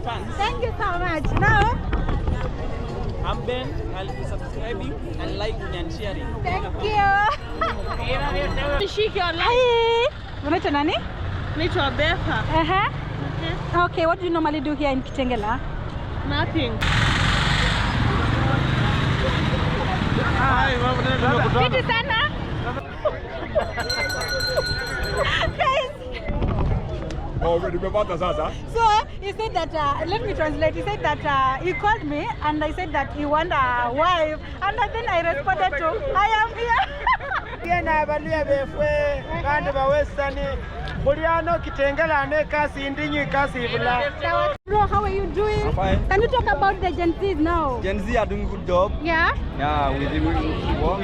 fans. Thank you so much. Now, I'm Ben. I'll be subscribing and liking and sharing. thank you. Hi. Unaitwa nani? Naitwa Befa. Okay, what do you normally do here in Kitengela? Nothing. Kiti sana. Guys. So he said that, let me translate, he said that he called me and I said that he want a wife and then I responded to, I am here. Bro, how are you doing? I'm fine. Can you talk about the Gen Zs now? Gen Z are doing a good job. Yeah? Yeah, we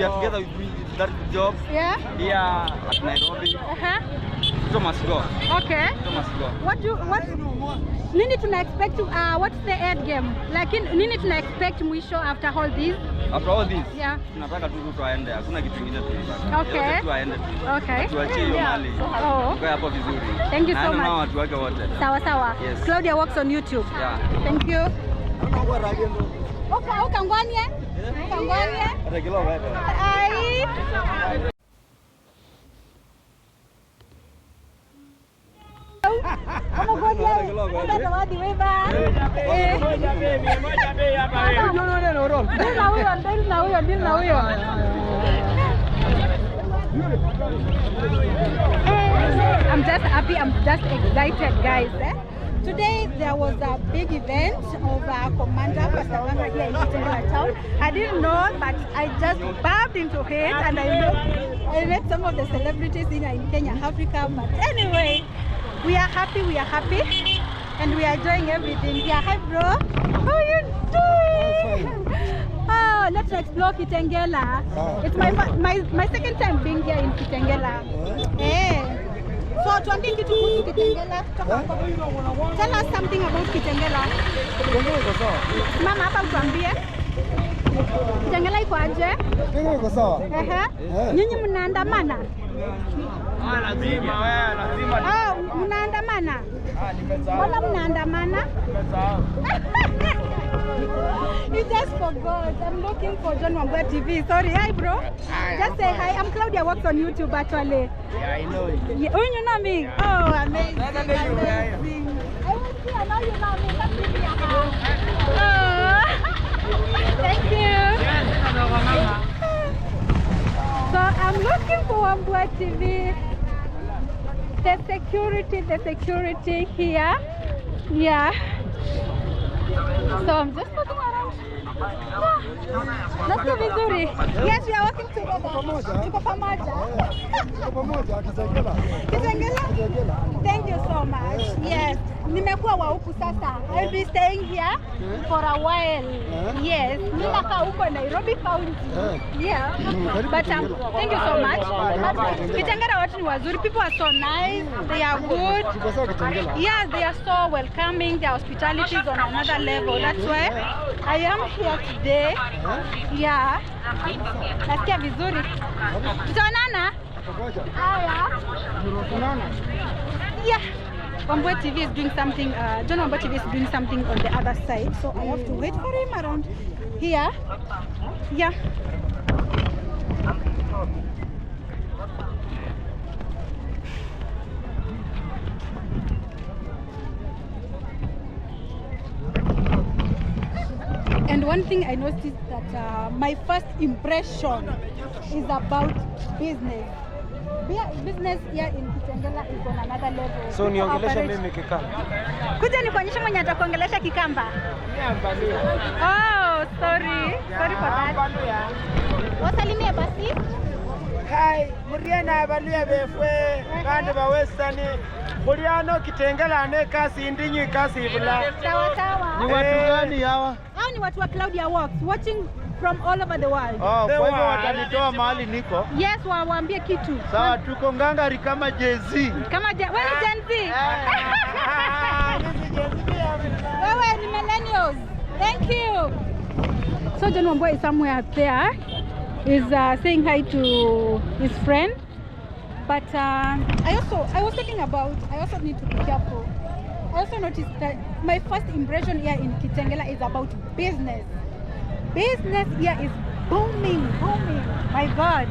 are together with that good job. Yeah? Here at Nairobi. So must go. Okay. So must go. Nini tuna expect, what's the end game? Like, nini tuna expect mwisho after all this? After all this, Yeah. tunataka tu Ruto aende. Hakuna kitu kingine tunataka. Okay. Yote tu aende tu. Okay. Tuachie hiyo mali. Oh. Kwa hapo vizuri. Thank you so Na much. watu wake wote. Sawa sawa. Yes. Claudia works on YouTube. Yeah. Thank you. Ukangwanie? Ukangwanie? Hata kilo wewe. Ai. Zawadi wewe. Deal na huyo. I'm just happy, I'm just excited, guys. Today there was a big event of Commander Pastor Wanga here in Kitengela town. I didn't know, but I just bumped into it and I met some of the celebrities in Kenya, Africa. But anyway, we are happy, and we are enjoying everything. Yeah, hi bro. How are you doing? Oh, let's explore Kitengela. It's my second time being here in Kitengela. Hey. So, tuambie kitu kuhusu Kitengela. Tell us something about Kitengela. Mama hapa utuambie. Kitengela iko aje? Iko sawa. Nyinyi mnaandamana? Lazima. Mnaandamana? Mbona mnaandamana? You just forgot. I'm looking for John Wambua TV. Sorry, hi bro. Just say hi. I'm Claudia, works on YouTube actually. Yeah, I know it. You know me? Oh, amazing. I know you. Amazing. I will see. I know you know me. Come give me a hug. Oh. Thank you. So I'm looking for Wambua TV. The security here. Yeah. So I'm just looking around. Let's go vizuri. Yes, we are working together. Tuko pamoja. Kitengela? Thank you so much. Yes. Nimekuwa wa huku sasa. I'll be staying here for a while. Yes. Ninakaa huko Nairobi County. Yeah. But thank you so much. Kitengela watu ni wazuri. People are so nice. They are good. Yes, they are so welcoming. Their hospitality is on another level. That's why I am here today. Yeah. Nasikia vizuri. Tutaonana? Haya. Yeah. Wambua TV is doing something, John Wambua TV is doing something on the other side, so I have to wait for him around here. Yeah. And one thing I noticed that my first impression is about business. Business here in Kitengela is on another level. So niongelesha mimi Kikamba. Kuja nikuonyesha mwenye atakuongelesha Kikamba. Oh, sorry for that. Wasalimie basi. Hi, muriana baluya befwe kandi ba western. Muriano Kitengela ne kasi ndinyi kasi bula. Sawa sawa. Ni watu gani hawa? Hao ni watu wa Claudia Works watching from all over the world. Oh, kwa hivyo watanitoa mahali niko. Yes, waambie kitu. Sawa, tuko ngangari kama Jay-Z. Kama wewe ni Gen Z. Wewe ni millennials. Thank you. So John Wambua is somewhere there. Is saying hi to his friend. But I also need to be careful. I also noticed that my first impression here in Kitengela is about business. Business here is booming. My God.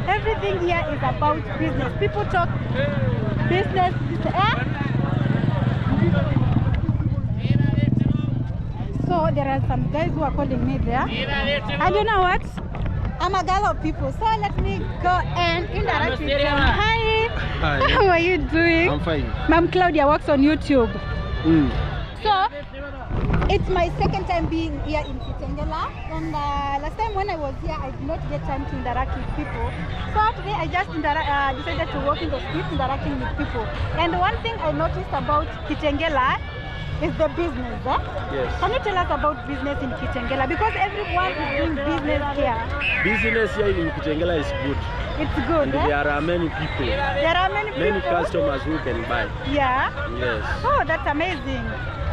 Everything here is about business. People talk business. So there are some guys who are calling me there. And you know what? I'm a girl of people, so let me go and interact with them. Hi. Hi. How are you doing? I'm fine. Ma'am Claudia works on YouTube. Mm. So it's my second time being here in Kitengela, and last time when I was here, I did not get time to interact with people. So today I just decided to walk in the streets interacting with people. And one thing I noticed about Kitengela is the business. Yes. Can you tell us about business in Kitengela? Because everyone is doing business here. Business here in Kitengela is good. It's good. And there are many people. There are many people. Many customers who can buy. Yeah. Yes. Oh, that's amazing.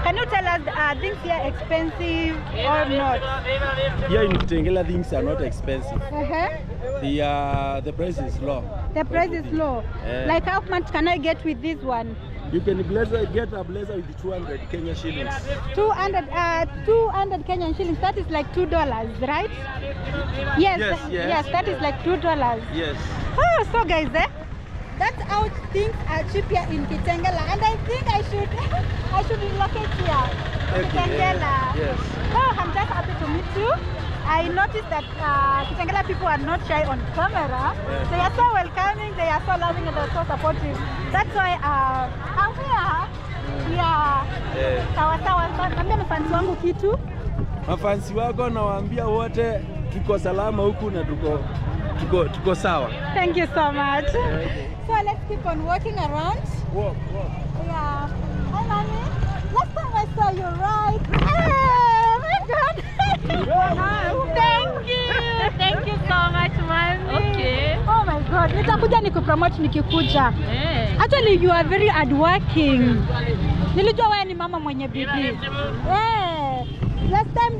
Can you tell us, things here expensive or not? Here in Kitengela, things are not expensive. Uh-huh. The price is low. The price is low. Like how much can I get with this one? You can get a blazer with 200 Kenya shillings. 200 Kenyan shillings. That is like $2, right? Yes. Yes, that is like $2. Yes. Oh, so guys, that's how things are cheap here in Kitengela, and I think I should relocate here. Kitengela. Yes. Oh, I'm just happy to meet you. I noticed that Kitengela people are not shy on camera. Yes. They are so welcoming, they are so loving, and they are so supportive. That's why I'm here. Yeah. Sawa. Naambia mafansi wangu kitu. Mafansi wako nawaambia wote tuko salama huku na tuko sawa. Thank you so much. So let's keep on walking around. Walk. Yeah. Hi, mommy. Last time I saw you, right? Oh my God. Thank you so much, mommy. Okay. Oh my God. Nitakuja nikupromote nikikuja. Actually, you are very hardworking. Nilijua wewe ni mama mwenye bidii. Last time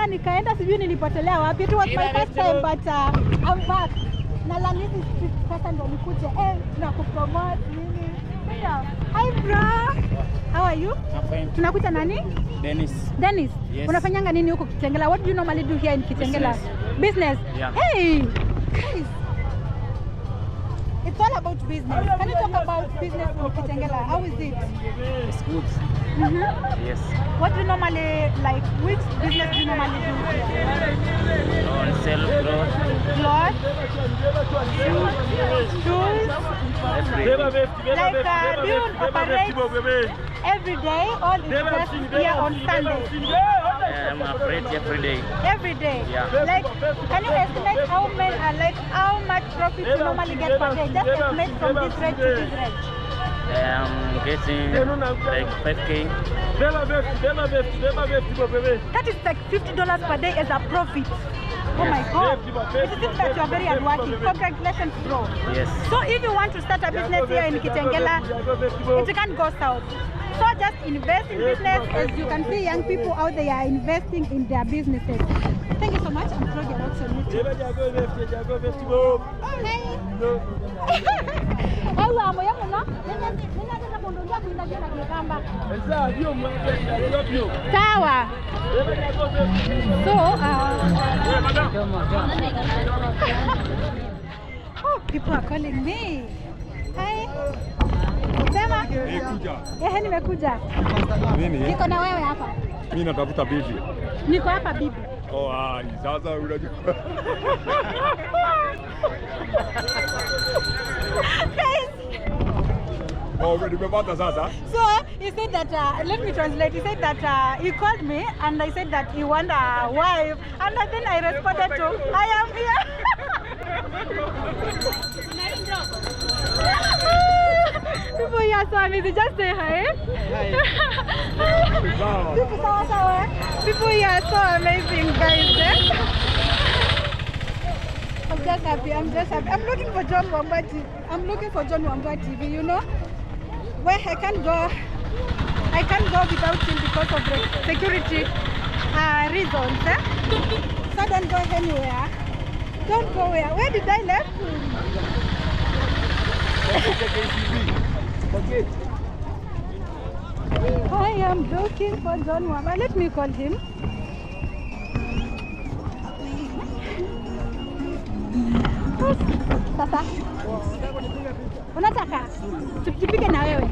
nikaenda sijui nilipotelea wapi. It was my first time, but I'm back. Na Lanisi sasa ndo nikuje na kupromote nini. Hi bro. How are you? I'm fine. Tunakuita nani? Dennis. Yes. Unafanyanga nini huko Kitengela? What do you normally do here in Kitengela? Business. Yeah. Hey. Guys. It's all about business. Can you talk about business in Kitengela? How is it? It's good. Yes. What do you normally like? Which business do you normally do here? On sell clothes, Clothes, shoes. Like do you operate every day or is just here on Sunday? I'm afraid every day. Every day. Yeah. Like, can you estimate how much profit you normally get per day? Just estimate from this rate to this rate. I'm getting like 5K. That is like $50 per day as a profit. Oh my God. It seems that you are very hardworking. Congratulations, bro. Yes. So if you want to start a business here in Kitengela, it can go south. So just invest in business. As you can see, young people out there are investing in their businesses. Thank you so much. I'm Claudia Works on YouTube. Sawa. So, oh, people are calling me. Hi. Sema. Nimekuja. Nini? Niko na wewe hapa. Mimi natafuta bibi. Niko hapa bibi. Oh, sasa unajua. Guys. Oh, nimepata sasa. So he said that, let me translate. He said that he called me and I said that he want a wife, and then I responded to, I am here. People here so amazing. Just say hi. People here are so amazing, guys. I'm just happy. I'm looking for John Wambati. I'm looking for John Wambati, you know. Where I can't go without him because of the security reasons. So don't go anywhere. Don't go where? Where did I left? Oh am looking for John Wamba. Let me call him. Sasa. Unataka? Tupige na wewe.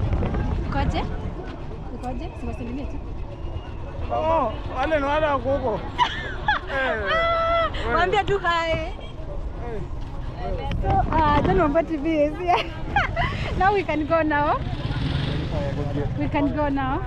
Ukoje? Ukoje? Siwasalimie tu. Oh, wale ni wale wa huko. Mwambie tu hi. So, John Wamba TV is here. Now we can go now. We can go now.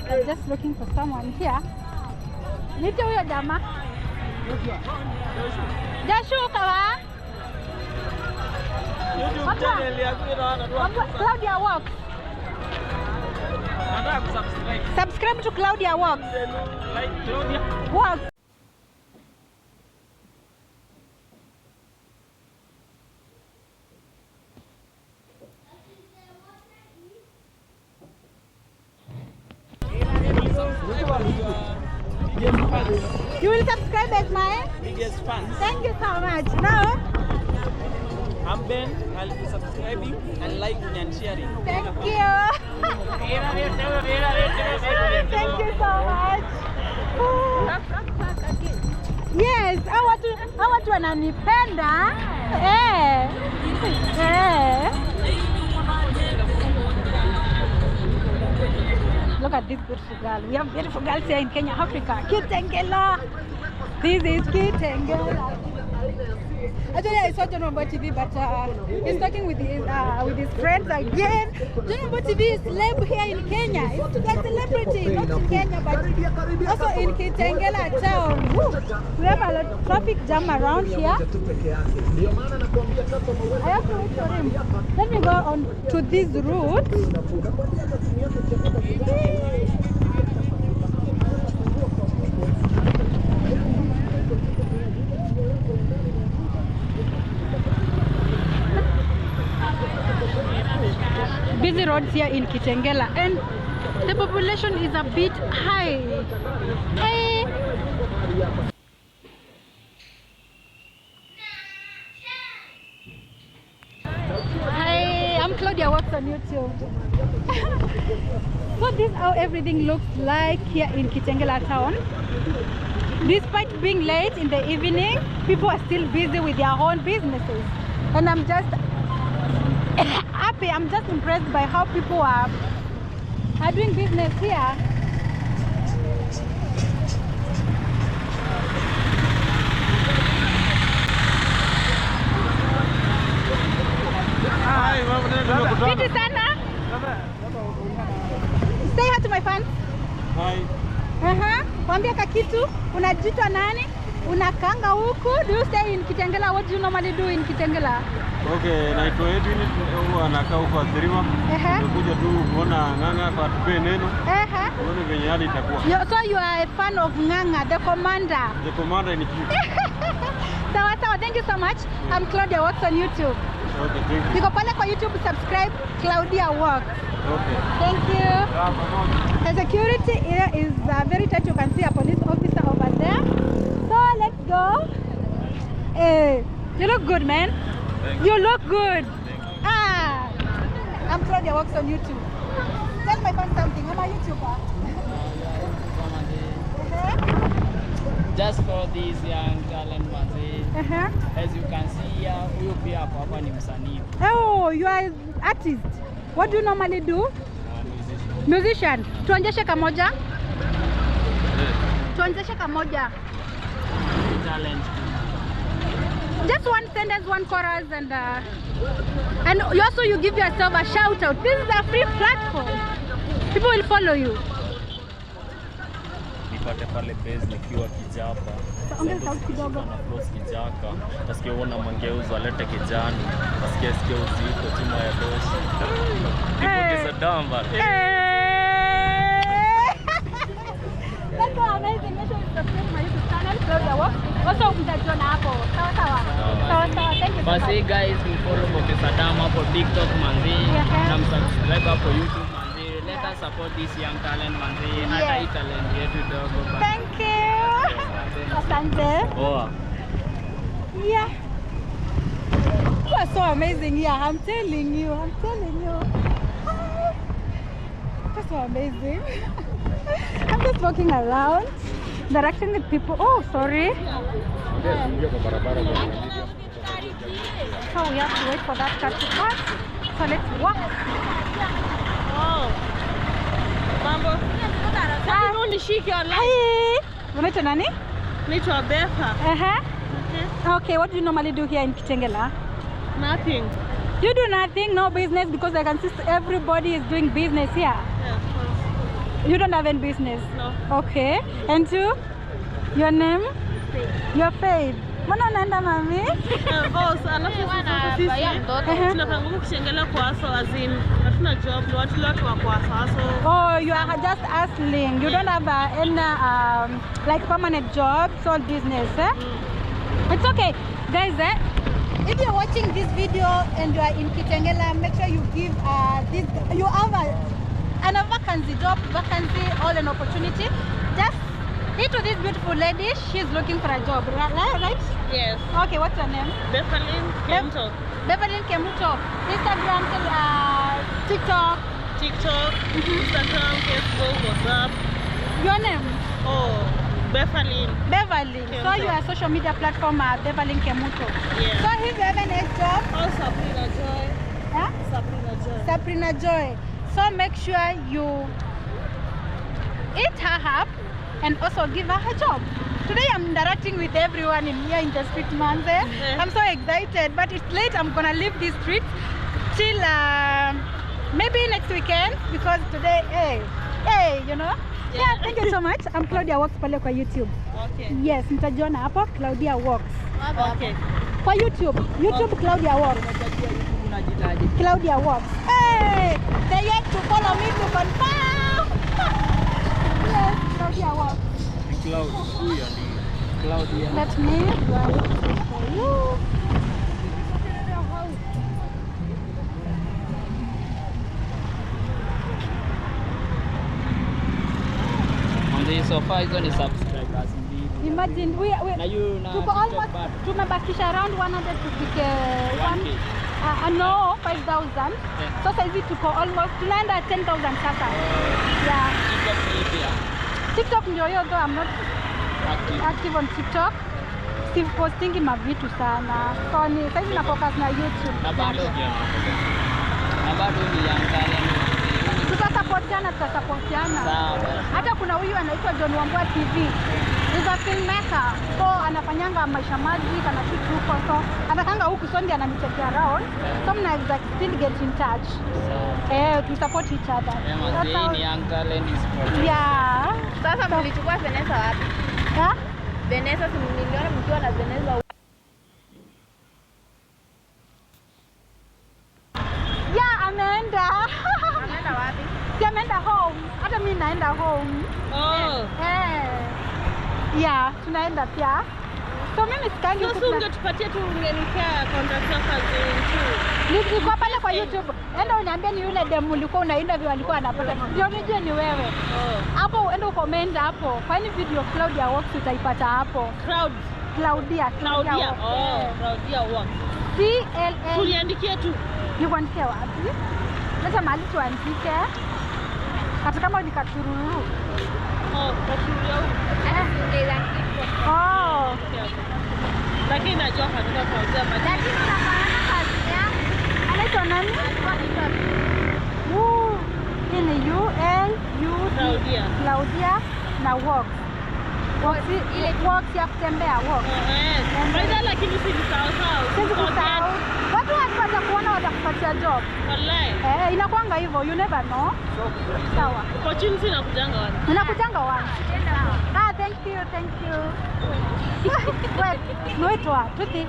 I'm just looking for someone here. Nito huyo jamaa. Jashuka wa? YouTube channel yako inaona Claudia Walks. nataka kusubscribe. Subscribe to Claudia Walks. Like Claudia Walks. You will subscribe as my biggest fans. Thank you so much. Now, I'm Ben. I'll be subscribing and liking and sharing. thank you. Thank you so much. Yes, hao watu wananipenda. Look at this beautiful girl. We have beautiful girls here in Kenya, Africa. Kitengela. This is Kitengela. Actually, I saw John Wamba TV, but he's talking with his friends again. John Wamba TV is celeb here in Kenya. It's a celebrity, not in Kenya, but also in Kitengela town. Woo. We have a lot of traffic jam around here. I have to wait for him. Let me go on to this route. Busy roads here in Kitengela, and the population is a bit high. Hey. Hi, I'm Claudia Walks on YouTube. So this is how everything looks like here in Kitengela town. Despite being late in the evening, people are still busy with their own businesses, and I'm just happy. I'm just impressed by how people are doing business here. Fiti sana. Say hi to my fans. Hi. Wambia kakitu, unajitwa nani? Unakanga huku? Do you stay in Kitengela? What do you normally do in Kitengela? Okay, naitwa Edwin, huwa nakaa huko Athiriwa. Nimekuja tu kuona Ng'ang'a kwa tupe neno. Uone venye hali itakuwa. So you are a fan of Ng'ang'a, the commander. The commander in chief. Sawa sawa, thank you so much. I'm Claudia Walks on YouTube. Okay, thank you. Niko pale kwa YouTube, subscribe Claudia Walks. Okay. Thank you. The security here is very tight. You can see a police officer over there. So let's go. Hey, you look good, man. You look good. I'm Claudia Walks on YouTube. Tell my fans something. I'm a YouTuber. Just for this young talent manze. As you can see here, huyu pia hapa ni msanii. Oh, you are an artist. What do you normally do? Musician. Tuonyeshe kamoja. Tuonyeshe kamoja. Talent. Just one sentence, one chorus, and you also you give yourself a shout out. This is a free platform. People will follow you. Nipate pale base nikiwa kijapa. Ongeza sauti kidogo. Na cross kijaka. Nasikia uona mangeuzo alete kijani. Nasikia uzito chuma ya doshi. Ndipo kisa damba. Basi guys, follow Boke Saddam hapo TikTok manzi. Na subscribe hapo YouTube manzi. Let us support this young talent manzi. Hata hii talent yetu dogo. Thank you. Asante. Poa. Yeah. You are so amazing here. I'm telling you. That's so amazing. I'm just walking around, interacting with people. Oh, sorry. So we have to wait for that car to pass. So let's walk. Oh. Mambo. Unishike online. Hi. Unaitwa nani? Naitwa Betha. Okay, what do you normally do here in Kitengela? Nothing. You do nothing, no business, because I can see everybody is doing business here. Yeah, of course. You don't have any business? No. Okay. And you? Your name? Faith. Your Faith. Mbona unaenda mami? Boss, alafu sisi tunapangumu Kitengela kwa so azin. Hatuna job, ni watu wa kwa so. Oh, you are just hustling. You don't have any like permanent job, sole business, eh? It's okay. Guys, if you're watching this video and you are in Kitengela, make sure you give this, you have a vacancy, job vacancy, or an opportunity. Just hit to this beautiful lady. She's looking for a job, right? Yes. Okay, what's your name? Bethalyn Kemuto. Bethalyn Kemuto. Instagram, TikTok. Instagram, Facebook, WhatsApp. Your name? Oh, Bethalyn. Beverly. So you are social media platform Bethalyn Kemuto. Yeah. So if you have any job, Oh, Sabrina Joy. huh? Sabrina Joy. So make sure you eat her up and also give her a job. Today I'm interacting with everyone here in the street, Manze. I'm so excited, but it's late. I'm gonna leave this street till maybe next weekend, because today, hey, you know. Yeah, thank you so much. I'm Claudia Walks pale kwa YouTube. Okay. Yes, mtajiona hapo Claudia Walks. Okay. Kwa YouTube Claudia Walks. Claudia Walks. Hey, they yet to follow me to confirm. Yes, Claudia Walks. Claudia. Let me write for you. So far hizo ni subscribers mbili. Imagine we Na you na tuko almost tumebakisha around 100 tufike 1 no 5,000. So saizi tuko almost tunaenda 10,000 sasa. Yeah. TikTok ni pia. TikTok ndio hiyo, though I'm not active on TikTok. Si postingi mavitu sana. So ni saizi na focus na YouTube. Na bado ni young talent. Tutasapotiana. Sawa. Hata kuna huyu anaitwa John Wambua TV. He's a filmmaker. So anafanyanga maisha magic, anashoot huko. So atakanga huku, so ndiye ananichekea around. So mnaweza still get in touch. To support each other. Ni young talent is for. Yeah. Sasa mlichukua Vanessa wapi? Ha? Vanessa niliona mkiwa na Vanessa. Yeah, ameenda. Anaenda wapi? Si ameenda home. Hata mimi naenda home. Oh. Yeah, tunaenda pia. So mimi sikangi Sasa ungetupatia tu ungenipea contact yako tu. Niko pale kwa YouTube. Enda uniambie ni yule demu ulikuwa una interview alikuwa anapata. Ndio nijue ni wewe. Hapo enda ucomment hapo. Kwani video Claudia Walks utaipata hapo. Claudia Walks. Oh, Claudia Walks. CLA. Tuliandikia tu. Nikuandikia wapi? Leta mahali tuandike. Hata kama ni Katururu. Oh, Katururu. Oh. Lakini najua katika kuanzia majina. Lakini unafahamu kazi yangu. Anaitwa nani? Hii ni Claudia na Walks. Walks ya kutembea, walks. Maida lakini Siwezi kusahau. Watu wakipata kuona watakupatia job. Wallahi. Inakuanga hivyo, you never know. Sawa. Opportunity inakujanga wapi? Inakujanga wapi? Thank you. Wait, noitwa, tuti.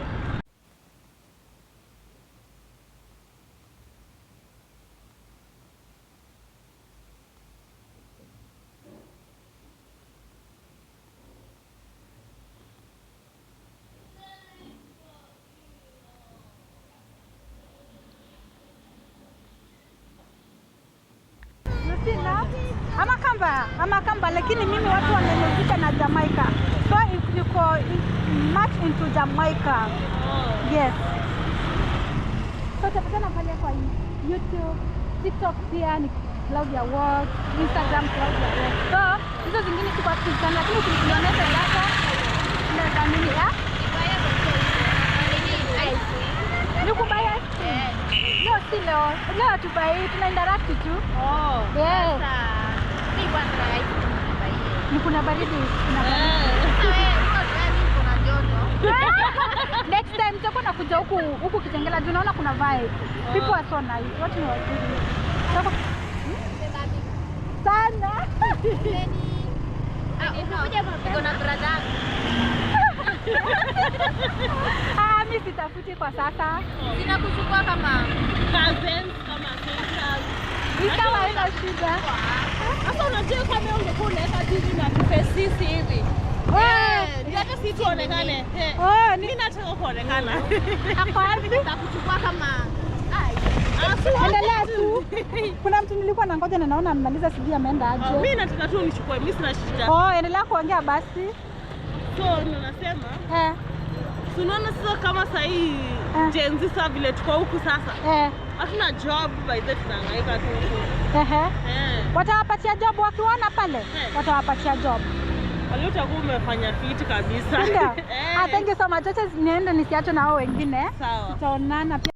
Vancouver ama Kamba, lakini mimi watu wananihusisha na Jamaica. So iko much into Jamaica. Yes. So tapatana pale kwa YouTube, TikTok pia ni Claudia Walk, Instagram Claudia Walk. So hizo zingine tuko active sana, lakini ukinionyesha data ndio nini ya? Nikubaya? No, si leo. Leo tubai, tunaenda rafiki tu. Yes. Ni kuna baridi. Next time tutakuwa nakuja huku Kitengela, juu naona kuna vibe. People are so nice. Watu ni wazuri. Sana. Mimi sitafuti kwa sasa. Sinakuchukua kama cousins, kama sisters. Ikawa haina shida. Sasa unajua kama ungekuwa unaweka TV na tufesisi hivi. Hata si tuonekane. Mimi nataka kuonekana. Nitakuchukua kama endelea tu. Kuna mtu nilikuwa nangoja na naona amemaliza, sijui ameenda aje. Mimi nataka tu nichukue, mimi sina shida. Endelea kuongea basi. So unasema tunaona sasa kama sasa hii Gen Z sasa vile tuko huku sasa. Hatuna job, by the tunahangaika tu huku. Watawapatia job wakiona pale? Watawapatia job. Wale utakuwa umefanya fit kabisa. Ndio. Thank you so much. Acha niende nisiache na wao wengine. Sawa. Tutaonana pia.